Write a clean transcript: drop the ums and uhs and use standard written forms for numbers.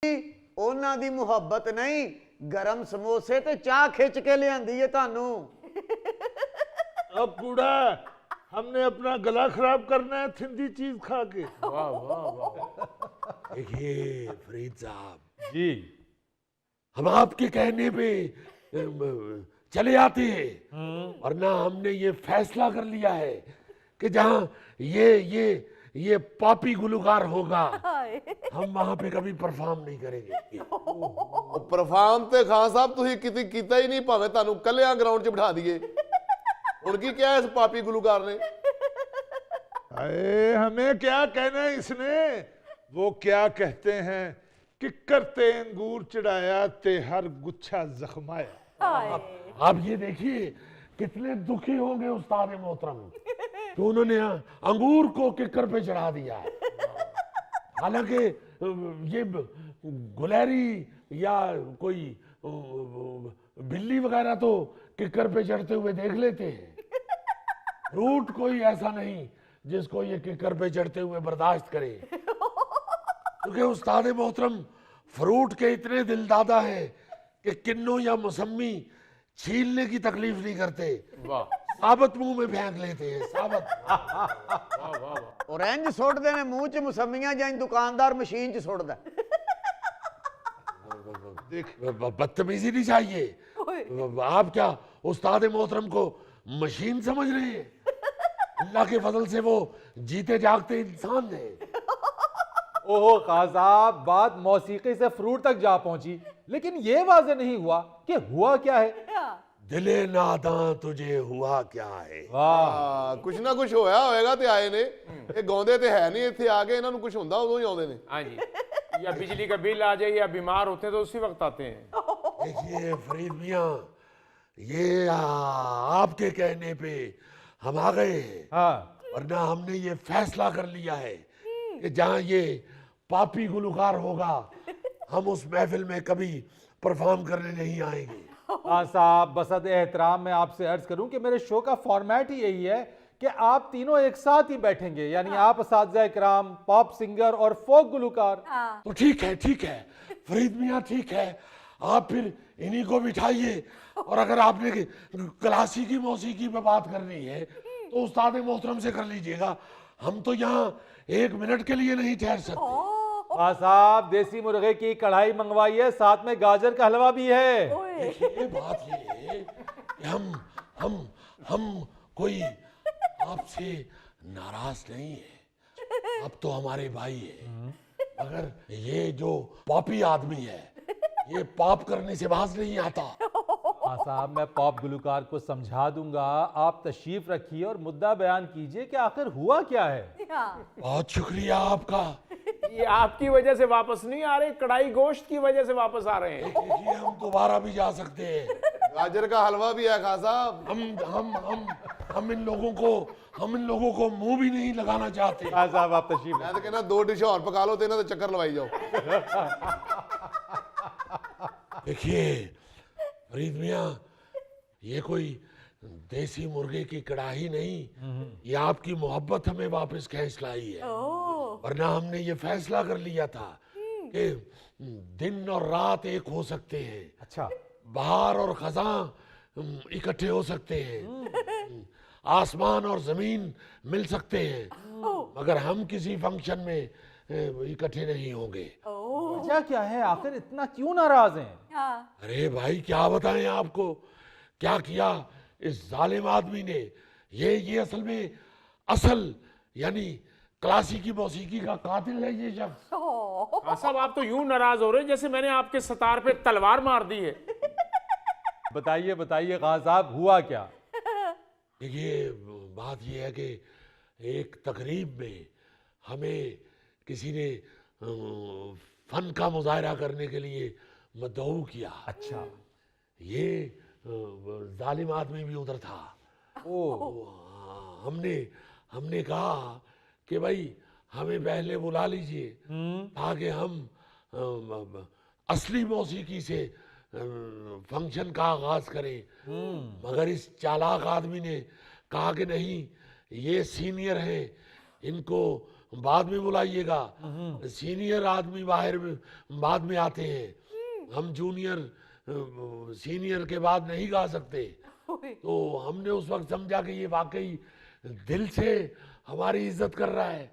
ਉਹਨਾਂ ਦੀ ਮੁਹੱਬਤ ਨਹੀਂ, ਗਰਮ ਸਮੋਸੇ ਤੇ ਚਾਹ खिच के लियांदी है थानू। अब बूढ़ा हमने अपना गला खराब करना है थिंदी चीज खा के। वाह वाह वाह। देखिए फरीद साहब जी हम आपके कहने पे चले आते हैं, वरना हमने ये फैसला कर लिया है कि जहाँ ये पापी गुलकार होगा हम वहां पे कभी परफॉर्म नहीं करेंगे। परफॉर्म ते खान साहब तुसी किती कीता ही नहीं, भावें तुहानू कल्लियां ग्राउंड च बिठा दिए। हुण की क्या है इस पापी गुलकार ने? अरे हमें क्या कहना है इसने, वो क्या कहते हैं, किक्कर ते अंगूर चढ़ाया ते हर गुच्छा जख्माया। आप ये देखिए कितने दुखी होंगे उस्ताद मोहतरम कि उन्होंने अंगूर को किक्कर पे चढ़ा दिया है। हालांकि ये गुलहरी या कोई बिल्ली वगैरह तो किक्कर पे चढ़ते हुए देख लेते हैं, फ्रूट कोई ऐसा नहीं जिसको ये किक्कर पे चढ़ते हुए बर्दाश्त करे, क्योंकि उस्ताद मोहतरम फ्रूट के इतने दिलदादा हैं कि किन्नू या मौसमी छीलने की तकलीफ नहीं करते, साबत मुंह में फेंक लेते हैं, साबत। ऑरेंज सुटदे ने मुंह च मौसमियां जां दुकानदार मशीन च सुटदा। बदतमीजी नहीं चाहिए। आप क्या उस्ताद मोहतरम को मशीन समझ रहे हैं? अल्लाह के फजल से वो जीते जागते इंसान है। ओहो खान साहब, बात मौसीकी से फ्रूट तक जा पहुंची, लेकिन ये वाज़ेह नहीं हुआ कि हुआ क्या है। दिले नादां तुझे हुआ क्या है। वाह, कुछ ना कुछ होया होएगा ते आए ने। ये गाउंदे ते है नहीं, इत्थे आ के इन्हां नू कुछ हुंदा उदों ही आउंदे ने। हाँ जी, या बिजली का बिल आ जाए या बीमार होते हैं तो उसी वक्त आते हैं। देखिए फरीद मियाँ, ये आपके कहने पे हम आ गए हैं, हाँ वरना हमने ये फैसला कर लिया है कि जहाँ ये पापी गुलकार होगा हम उस महफिल में कभी परफॉर्म करने नहीं आएंगे। खान साहब, बसद एहतराम मैं आपसे अर्ज करूं कि मेरे शो का फॉर्मेट ही यही है कि आप तीनों एक साथ ही बैठेंगे, यानी आप असातिज़ा इकराम, पॉप सिंगर और फोक गुलकार। तो ठीक है फरीद मियाँ, ठीक है, आप फिर इन्हीं को बिठाइए। और अगर आपने क्लासिकी मौसीकी पे बात करनी है तो उस्ताद मोहतरम से कर लीजिएगा, हम तो यहाँ 1 मिनट के लिए नहीं ठहर सकते। खान साहब, देसी मुर्गे की कढ़ाई मंगवाइए, साथ में गाजर का हलवा भी है। देखिए बात ये है कि हम कोई आपसे नाराज नहीं है, आप तो हमारे भाई हैं, मगर ये जो पापी आदमी है ये पाप करने से बाज नहीं आता। हाँ साहब, मैं पॉप गुलकार को समझा दूंगा, आप तशरीफ रखिए और मुद्दा बयान कीजिए कि आखिर हुआ क्या है। बहुत शुक्रिया आपका। ये आपकी वजह से वापस नहीं आ रहे, कढ़ाई गोश्त की वजह से वापस आ रहे हैं। देखिए हम दोबारा भी जा सकते हैं, गाजर का हलवा भी है खान साहब। हम इन लोगों को मुंह भी नहीं लगाना चाहते। हाँ साहब, आप तशरीफ मैं तो कहना 2 डिश और पका लो ते इन्हां दे चक्कर लवाई जाओ। देखिए फरीद मियाँ, ये कोई देसी मुर्गे की कड़ाही नहीं, ये आपकी मोहब्बत हमें वापस खींच लाई है, वरना हमने ये फैसला कर लिया था कि दिन और रात एक हो सकते हैं, अच्छा, बहार और खज़ां इकट्ठे हो सकते हैं, आसमान और जमीन मिल सकते हैं, मगर हम किसी फंक्शन में इकट्ठे नहीं होंगे। वजह क्या है, आखिर इतना क्यों नाराज हैं? अरे भाई क्या बताएं आपको, क्या किया इस जालिम आदमी ने। ये असल में यानी क्लासिकी मौसीकी का कातिल है ये शख्स। हाँ साहब, आप तो यूं नाराज हो रहे हैं जैसे मैंने आपके सतार पे तलवार मार दी है। बताइए बताइए खान साहब, हुआ क्या? देखिए बात ये है कि एक तकरीब में हमें किसी ने फन का मुजाहरा करने के लिए मदऊ किया। अच्छा, ये जालिम आदमी भी उधर था। हमने कहा कि भाई हमें पहले बुला लीजिए ताकि हम असली मौसीकी से फंक्शन का आगाज करें, मगर इस चालाक आदमी ने कहा कि नहीं, ये सीनियर हैं, इनको بعد میں بلائیے گا. سینئر آدمی باہر میں بعد میں آتے ہیں, ہم جونیئر سینئر کے بعد نہیں گا سکتے. تو ہم نے اس وقت سمجھا کہ یہ واقعی دل سے ہماری عزت کر رہا ہے.